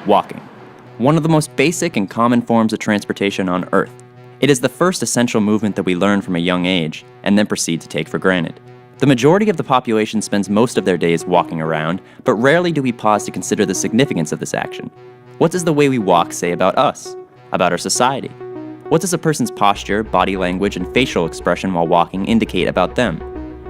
Walking. One of the most basic and common forms of transportation on Earth. It is the first essential movement that we learn from a young age and then proceed to take for granted. The majority of the population spends most of their days walking around, but rarely do we pause to consider the significance of this action. What does the way we walk say about us? About our society? What does a person's posture, body language, and facial expression while walking indicate about them?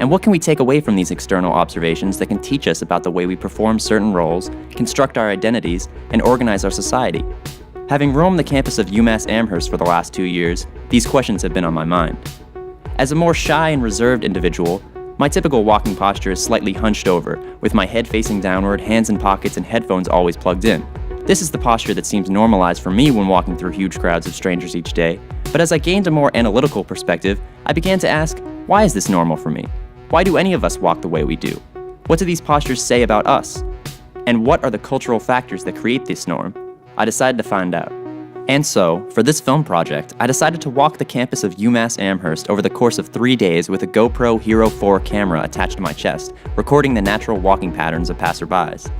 And what can we take away from these external observations that can teach us about the way we perform certain roles, construct our identities, and organize our society? Having roamed the campus of UMass Amherst for the last 2 years, these questions have been on my mind. As a more shy and reserved individual, my typical walking posture is slightly hunched over, with my head facing downward, hands in pockets, and headphones always plugged in. This is the posture that seems normalized for me when walking through huge crowds of strangers each day, but as I gained a more analytical perspective, I began to ask, why is this normal for me? Why do any of us walk the way we do? What do these postures say about us? And what are the cultural factors that create this norm? I decided to find out. And so, for this film project, I decided to walk the campus of UMass Amherst over the course of 3 days with a GoPro Hero 4 camera attached to my chest, recording the natural walking patterns of passerbys.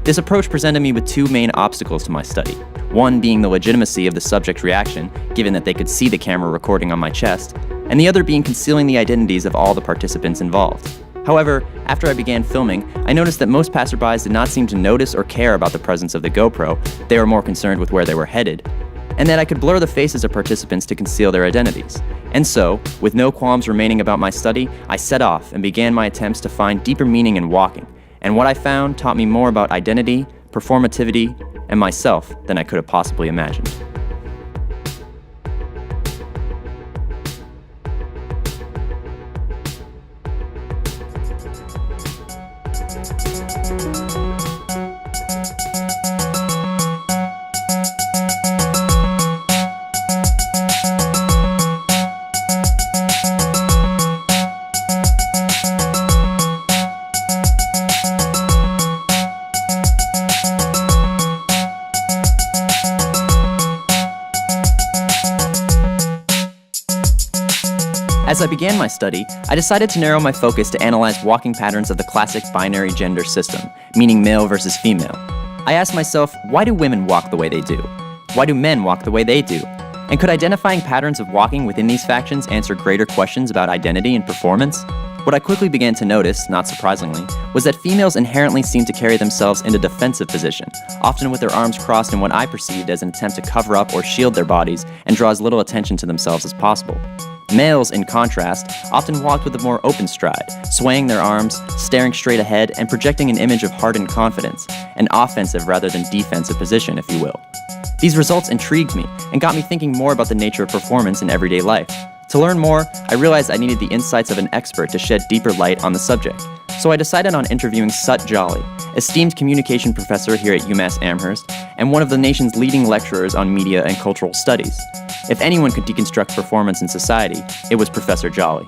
This approach presented me with two main obstacles to my study. One being the legitimacy of the subject reaction, given that they could see the camera recording on my chest, and the other being concealing the identities of all the participants involved. However, after I began filming, I noticed that most passerbys did not seem to notice or care about the presence of the GoPro. They were more concerned with where they were headed, and that I could blur the faces of participants to conceal their identities. And so, with no qualms remaining about my study, I set off and began my attempts to find deeper meaning in walking, and what I found taught me more about identity, performativity, and myself than I could have possibly imagined. As I began my study, I decided to narrow my focus to analyze walking patterns of the classic binary gender system, meaning male versus female. I asked myself, why do women walk the way they do? Why do men walk the way they do? And could identifying patterns of walking within these factions answer greater questions about identity and performance? What I quickly began to notice, not surprisingly, was that females inherently seem to carry themselves in a defensive position, often with their arms crossed in what I perceived as an attempt to cover up or shield their bodies and draw as little attention to themselves as possible. Males, in contrast, often walked with a more open stride, swaying their arms, staring straight ahead, and projecting an image of hardened confidence, an offensive rather than defensive position, if you will. These results intrigued me and got me thinking more about the nature of performance in everyday life. To learn more, I realized I needed the insights of an expert to shed deeper light on the subject. So I decided on interviewing Sut Jolly, esteemed communication professor here at UMass Amherst, and one of the nation's leading lecturers on media and cultural studies. If anyone could deconstruct performance in society, it was Professor Jolly.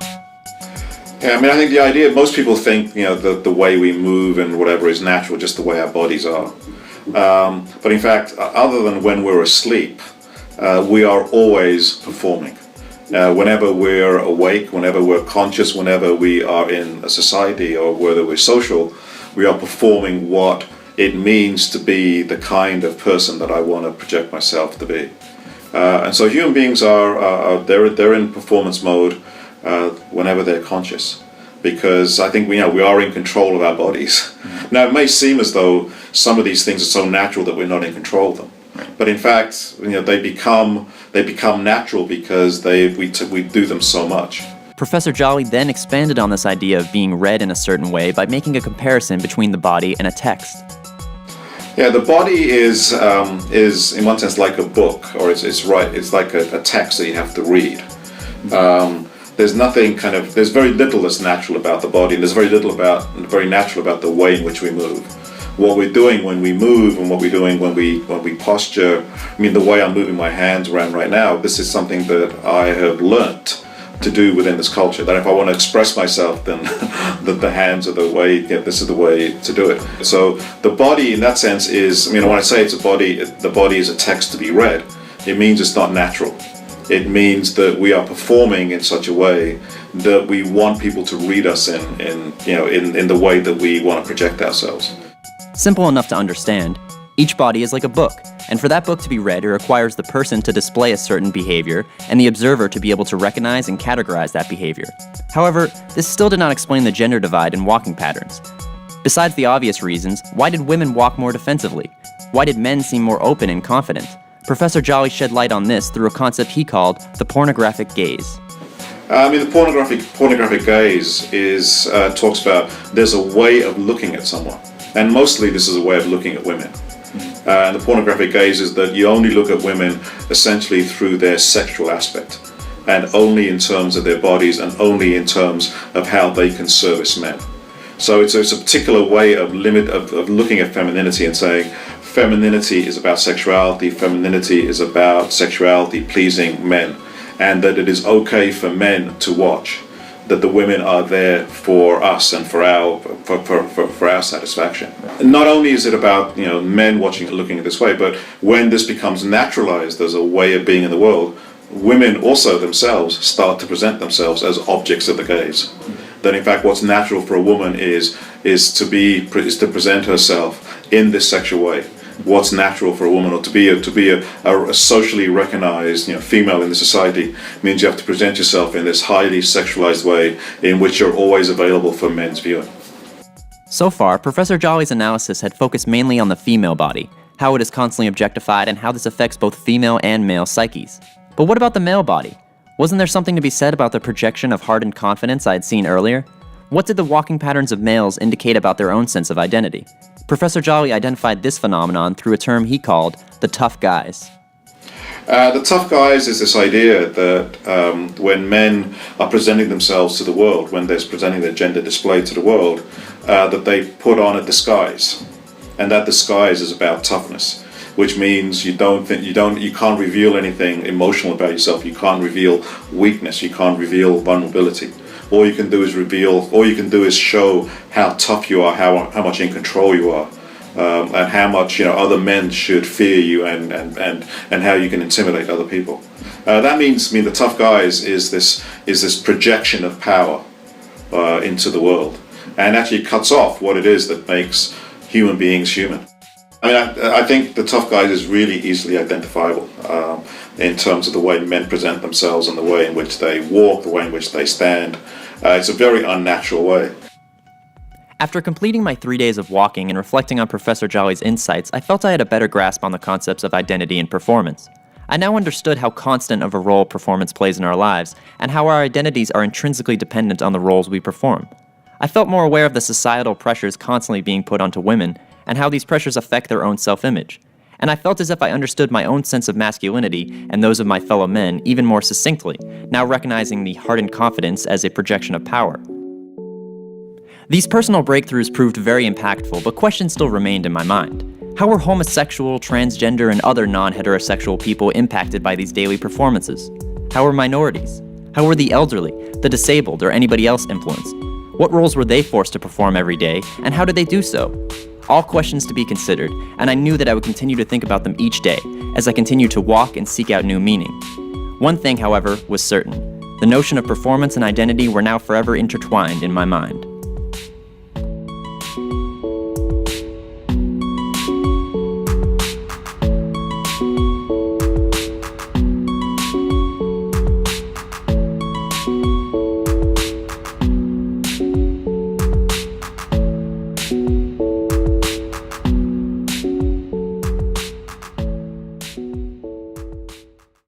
Yeah, I think the idea, most people think, the way we move and whatever is natural, just the way our bodies are. But in fact, other than when we're asleep, we are always performing. Whenever we're awake, whenever we're conscious, whenever we are in a society or whether we're social, we are performing what it means to be the kind of person that I want to project myself to be. And so human beings they're in performance mode whenever they're conscious, because I think we are in control of our bodies. Now, it may seem as though some of these things are so natural that we're not in control of them, but in fact, they become natural because we do them so much. Professor Jolly then expanded on this idea of being read in a certain way by making a comparison between the body and a text. Yeah, the body is in one sense like a book, or it's like a text that you have to read. There's very little that's natural about the body, and there's very natural about the way in which we move. What we're doing when we move and what we're doing when we posture. The way I'm moving my hands around right now, this is something that I have learnt to do within this culture, that if I want to express myself, then the hands are the way, this is the way to do it. So the body in that sense is, when I say it's a body, the body is a text to be read, it means it's not natural. It means that we are performing in such a way that we want people to read us in the way that we want to project ourselves. Simple enough to understand, Each body is like a book, and for that book to be read, it requires the person to display a certain behavior and the observer to be able to recognize and categorize that behavior. However, this still did not explain the gender divide in walking patterns. Besides the obvious reasons, why did women walk more defensively? Why did men seem more open and confident? Professor Jolly shed light on this through a concept he called the pornographic gaze. The pornographic gaze is talks about there's a way of looking at someone, and mostly this is a way of looking at women. And the pornographic gaze is that you only look at women essentially through their sexual aspect, and only in terms of their bodies, and only in terms of how they can service men. So it's a particular way of looking at femininity and saying femininity is about sexuality, femininity is about sexuality pleasing men, and that it is okay for men to watch, that the women are there for us and for our satisfaction. Not only is it about men watching and looking at this way, but when this becomes naturalized as a way of being in the world, women also themselves start to present themselves as objects of the gaze. That in fact what's natural for a woman is to present herself in this sexual way. What's natural for a woman, or to be a socially recognized female in the society, means you have to present yourself in this highly sexualized way in which you're always available for men's viewing. So far, Professor Jolly's analysis had focused mainly on the female body, how it is constantly objectified, and how this affects both female and male psyches. But what about the male body? Wasn't there something to be said about the projection of hardened confidence I had seen earlier? What did the walking patterns of males indicate about their own sense of identity? Professor Jolly identified this phenomenon through a term he called the tough guys. The tough guys is this idea that when men are presenting themselves to the world, when they're presenting their gender display to the world, that they put on a disguise, and that disguise is about toughness, which means you can't reveal anything emotional about yourself. You can't reveal weakness. You can't reveal vulnerability. All you can do is show how tough you are, how much in control you are, and how much other men should fear you, and how you can intimidate other people. That means, the tough guys is this projection of power into the world, and actually cuts off what it is that makes human beings human. I think the tough guys is really easily identifiable in terms of the way men present themselves and the way in which they walk, the way in which they stand. It's a very unnatural way. After completing my 3 days of walking and reflecting on Professor Jolly's insights, I felt I had a better grasp on the concepts of identity and performance. I now understood how constant of a role performance plays in our lives, and how our identities are intrinsically dependent on the roles we perform. I felt more aware of the societal pressures constantly being put onto women, and how these pressures affect their own self-image. And I felt as if I understood my own sense of masculinity and those of my fellow men even more succinctly, now recognizing the hardened confidence as a projection of power. These personal breakthroughs proved very impactful, but questions still remained in my mind. How were homosexual, transgender, and other non-heterosexual people impacted by these daily performances? How were minorities? How were the elderly, the disabled, or anybody else influenced? What roles were they forced to perform every day, and how did they do so? All questions to be considered, and I knew that I would continue to think about them each day as I continued to walk and seek out new meaning. One thing, however, was certain. The notion of performance and identity were now forever intertwined in my mind.